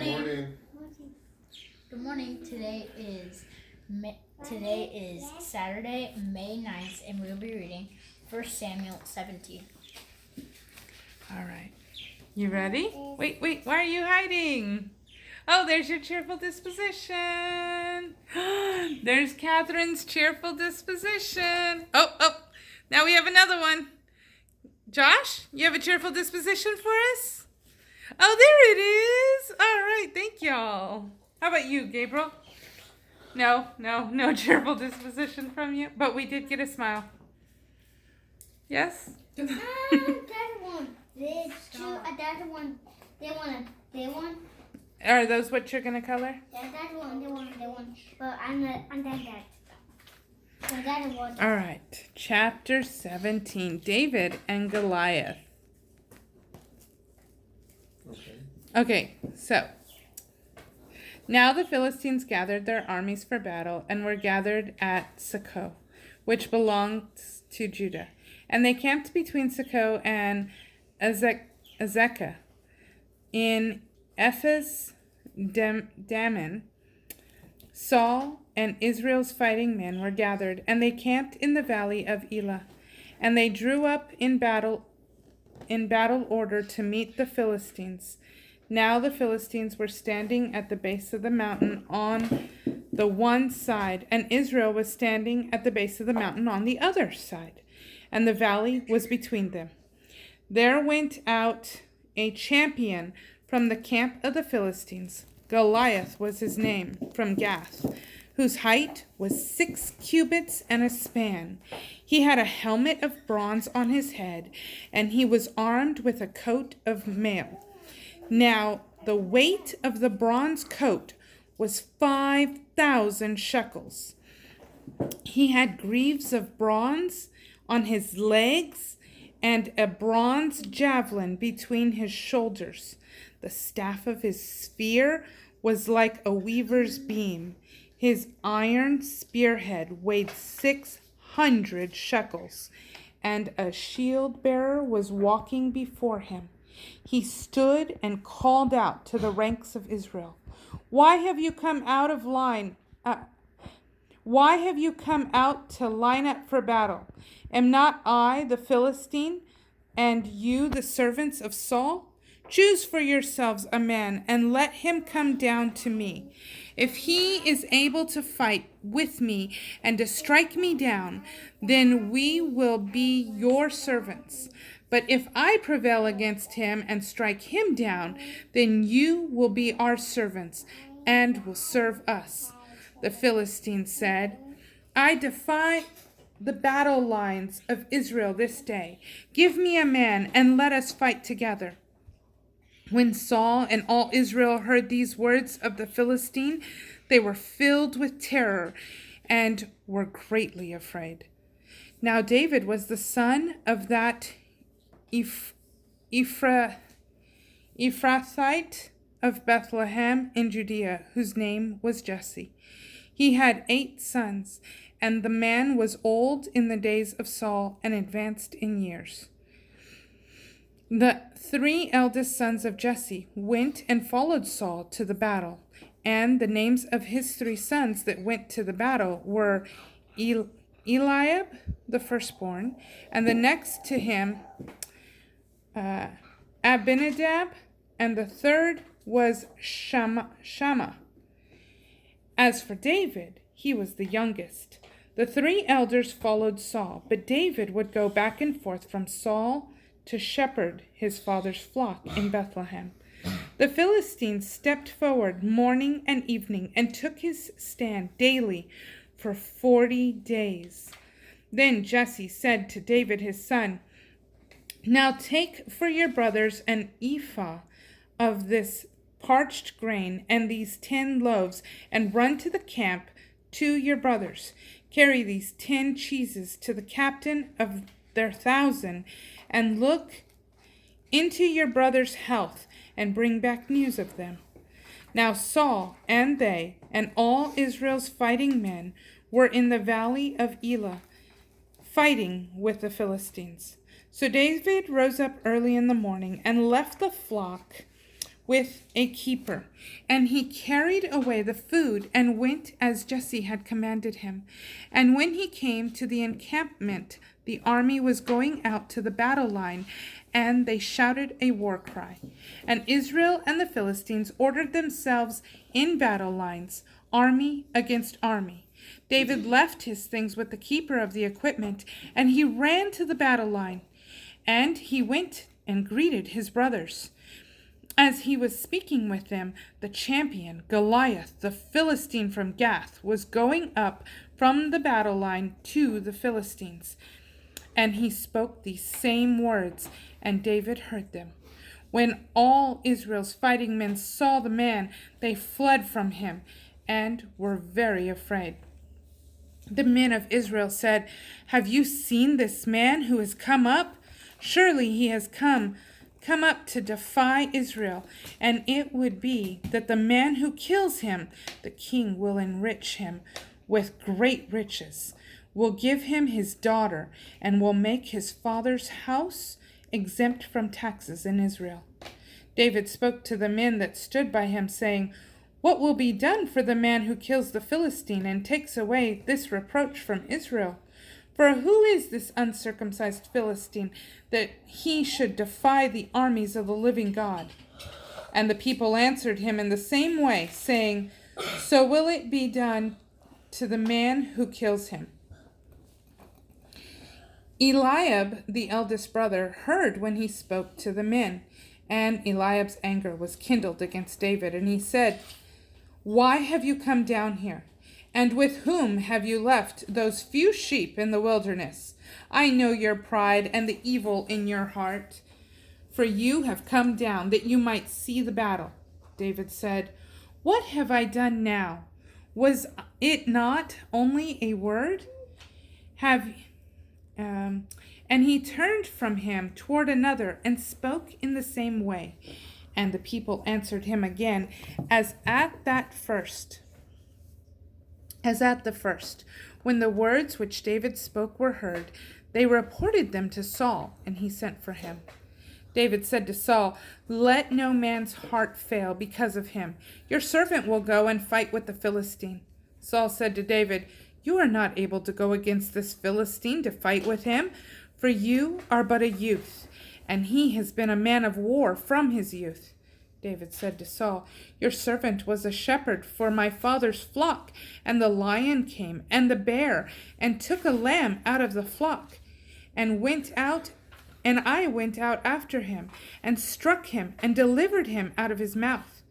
morning. Good morning. Today is Saturday, May 9th, and we'll be reading 1 Samuel 17. All right. You ready? Wait. Why are you hiding? Oh, there's your cheerful disposition. There's Catherine's cheerful disposition. Oh. Now we have another one. Josh, you have a cheerful disposition for us? Oh, there it is. All right. Thank y'all. How about you, Gabriel? No cheerful disposition from you. But we did get a smile. Yes? That one. That one. They want. Are those what you're gonna color? That one. But I'm that. So that one. All right. Chapter 17. David and Goliath. Okay, so now the Philistines gathered their armies for battle and were gathered at Socoh, which belonged to Judah. And they camped between Socoh and Azekah in Ephes Dammim. Saul and Israel's fighting men were gathered, and they camped in the valley of Elah. And they drew up in battle order to meet the Philistines. Now the Philistines were standing at the base of the mountain on the one side, and Israel was standing at the base of the mountain on the other side, and the valley was between them. There went out a champion from the camp of the Philistines. Goliath was his name, from Gath, whose height was 6 cubits and a span. He had a helmet of bronze on his head, and he was armed with a coat of mail. Now the weight of the bronze coat was 5,000 shekels. He had greaves of bronze on his legs and a bronze javelin between his shoulders. The staff of his spear was like a weaver's beam. His iron spearhead weighed 600 shekels, and a shield bearer was walking before him. He stood and called out to the ranks of Israel, Why have you come out to line up for battle? Am not I the Philistine, and you the servants of Saul? Choose for yourselves a man, and let him come down to me. If he is able to fight with me and to strike me down, then we will be your servants. But if I prevail against him and strike him down, then you will be our servants and will serve us. The Philistines said, I defy the battle lines of Israel this day. Give me a man and let us fight together. When Saul and all Israel heard these words of the Philistine, they were filled with terror and were greatly afraid. Now David was the son of that Ephrathite of Bethlehem in Judea, whose name was Jesse. He had 8 sons, and the man was old in the days of Saul and advanced in years. The 3 eldest sons of Jesse went and followed Saul to the battle, and the names of his 3 sons that went to the battle were Eliab, the firstborn, and the next to him Abinadab, and the third was Shammah. As for David, he was the youngest. The 3 elders followed Saul, but David would go back and forth from Saul to shepherd his father's flock in Bethlehem. The Philistines stepped forward morning and evening and took his stand daily for 40 days. Then Jesse said to David his son, Now take for your brothers an ephah of this parched grain and these 10 loaves, and run to the camp to your brothers. Carry these 10 cheeses to the captain of their 1,000, and look into your brothers' health, and bring back news of them. Now Saul and they and all Israel's fighting men were in the valley of Elah, fighting with the Philistines. So David rose up early in the morning and left the flock with a keeper. And he carried away the food and went as Jesse had commanded him. And when he came to the encampment, the army was going out to the battle line, and they shouted a war cry. And Israel and the Philistines ordered themselves in battle lines, army against army. David left his things with the keeper of the equipment, and he ran to the battle line. And he went and greeted his brothers. As he was speaking with them, the champion, Goliath, the Philistine from Gath, was going up from the battle line to the Philistines. And he spoke these same words, and David heard them. When all Israel's fighting men saw the man, they fled from him and were very afraid. The men of Israel said, "Have you seen this man who has come up? Surely he has come up to defy Israel, and it would be that the man who kills him, the king will enrich him with great riches, will give him his daughter, and will make his father's house exempt from taxes in Israel." David spoke to the men that stood by him, saying, "What will be done for the man who kills the Philistine and takes away this reproach from Israel? For who is this uncircumcised Philistine that he should defy the armies of the living God?" And the people answered him in the same way, saying, "So will it be done to the man who kills him." Eliab, the eldest brother, heard when he spoke to the men, and Eliab's anger was kindled against David, and he said, "Why have you come down here? And with whom have you left those few sheep in the wilderness? I know your pride and the evil in your heart, for you have come down that you might see the battle." David said, "What have I done now? Was it not only a word? And he turned from him toward another and spoke in the same way. And the people answered him again, as at the first. When the words which David spoke were heard, they reported them to Saul, and he sent for him. David said to Saul, "Let no man's heart fail because of him. Your servant will go and fight with the Philistine." Saul said to David, "You are not able to go against this Philistine to fight with him, for you are but a youth, and he has been a man of war from his youth." David said to Saul, "Your servant was a shepherd for my father's flock, and the lion came, and the bear, and took a lamb out of the flock, and I went out after him, and struck him, and delivered him out of his mouth.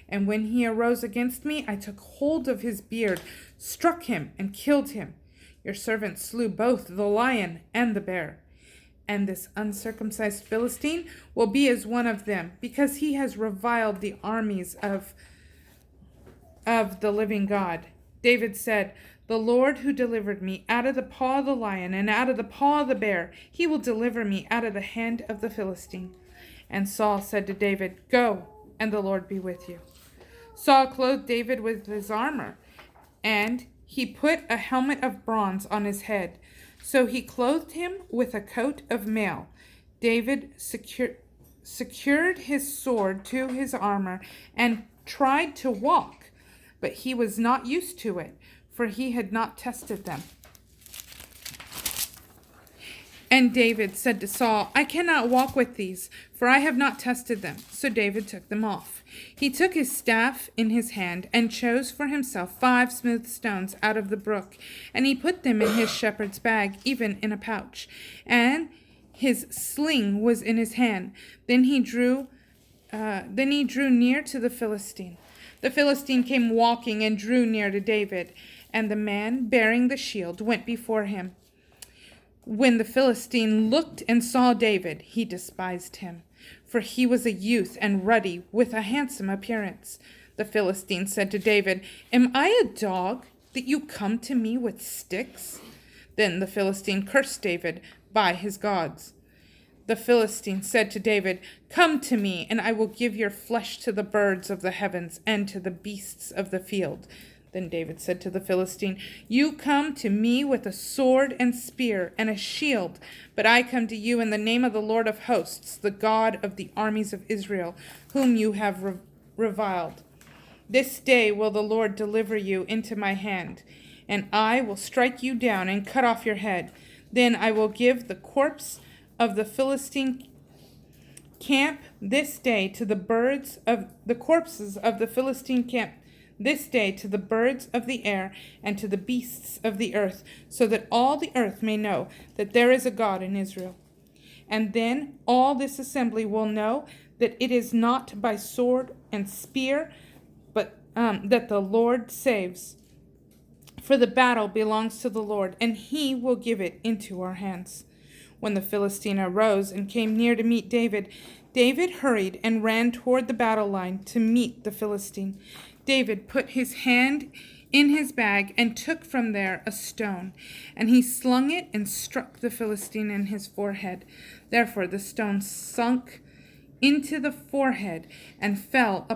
And when he arose against me, I took hold of his beard, struck him, and killed him. Your servant slew both the lion and the bear. And this uncircumcised Philistine will be as one of them, because he has reviled the armies of the living God." David said, "The Lord who delivered me out of the paw of the lion and out of the paw of the bear, he will deliver me out of the hand of the Philistine." And Saul said to David, "Go, and the Lord be with you." Saul clothed David with his armor, and he put a helmet of bronze on his head. So he clothed him with a coat of mail. David secured his sword to his armor and tried to walk, but he was not used to it, for he had not tested them. And David said to Saul, "I cannot walk with these, for I have not tested them." So David took them off. He took his staff in his hand and chose for himself 5 smooth stones out of the brook, and he put them in his shepherd's bag, even in a pouch. And his sling was in his hand. Then he drew near to the Philistine. The Philistine came walking and drew near to David, and the man bearing the shield went before him. When the Philistine looked and saw David, he despised him, for he was a youth and ruddy, with a handsome appearance. The Philistine said to David, "Am I a dog that you come to me with sticks?" Then the Philistine cursed David by his gods. The Philistine said to David, "Come to me, and I will give your flesh to the birds of the heavens and to the beasts of the field." Then David said to the Philistine, "You come to me with a sword and spear and a shield, but I come to you in the name of the Lord of hosts, the God of the armies of Israel, whom you have reviled. This day will the Lord deliver you into my hand, and I will strike you down and cut off your head. Then I will give the corpse of the Philistine camp this day to the birds of the corpses of the Philistine camp this day to the birds of the air and to the beasts of the earth, so that all the earth may know that there is a God in Israel. And then all this assembly will know that it is not by sword and spear, but that the Lord saves. For the battle belongs to the Lord, and he will give it into our hands." When the Philistine arose and came near to meet David, David hurried and ran toward the battle line to meet the Philistine. David put his hand in his bag and took from there a stone, and he slung it and struck the Philistine in his forehead. Therefore the stone sunk into the forehead and fell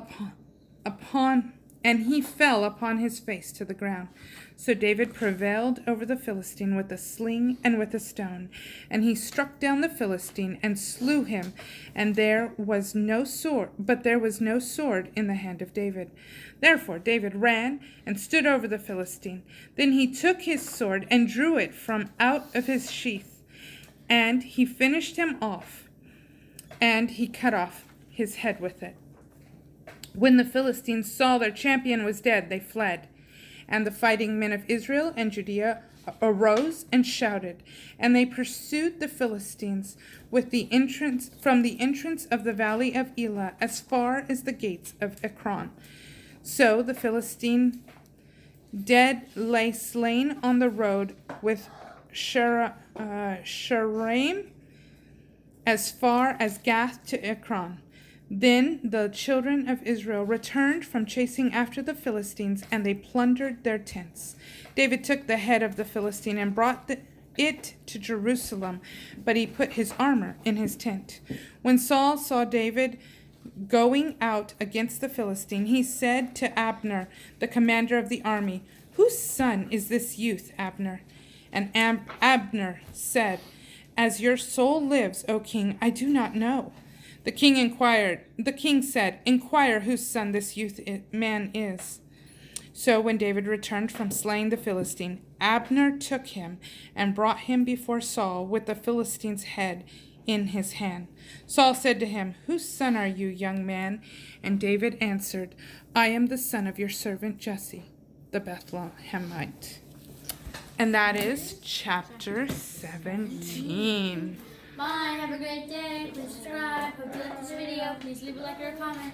and he fell upon his face to the ground. So David prevailed over the Philistine with a sling and with a stone, and he struck down the Philistine and slew him, and there was no sword in the hand of David. Therefore David ran and stood over the Philistine. Then he took his sword and drew it from out of his sheath, and he finished him off, and he cut off his head with it. When the Philistines saw their champion was dead, they fled. And the fighting men of Israel and Judea arose and shouted, and they pursued the Philistines from the entrance of the valley of Elah as far as the gates of Ekron. So the Philistine dead lay slain on the road with Sharaim as far as Gath to Ekron. Then the children of Israel returned from chasing after the Philistines, and they plundered their tents. David took the head of the Philistine and brought it to Jerusalem, but he put his armor in his tent. When Saul saw David going out against the Philistine, he said to Abner, the commander of the army, "Whose son is this youth, Abner?" And Abner said, "As your soul lives, O king, I do not know." The king said, "Inquire whose son this man is." So when David returned from slaying the Philistine, Abner took him and brought him before Saul with the Philistine's head in his hand. Saul said to him, "Whose son are you, young man?" And David answered, "I am the son of your servant Jesse, the Bethlehemite." And that is chapter 17. Bye. Have a great day. Please subscribe. Hope you like this video. Please leave a like or a comment.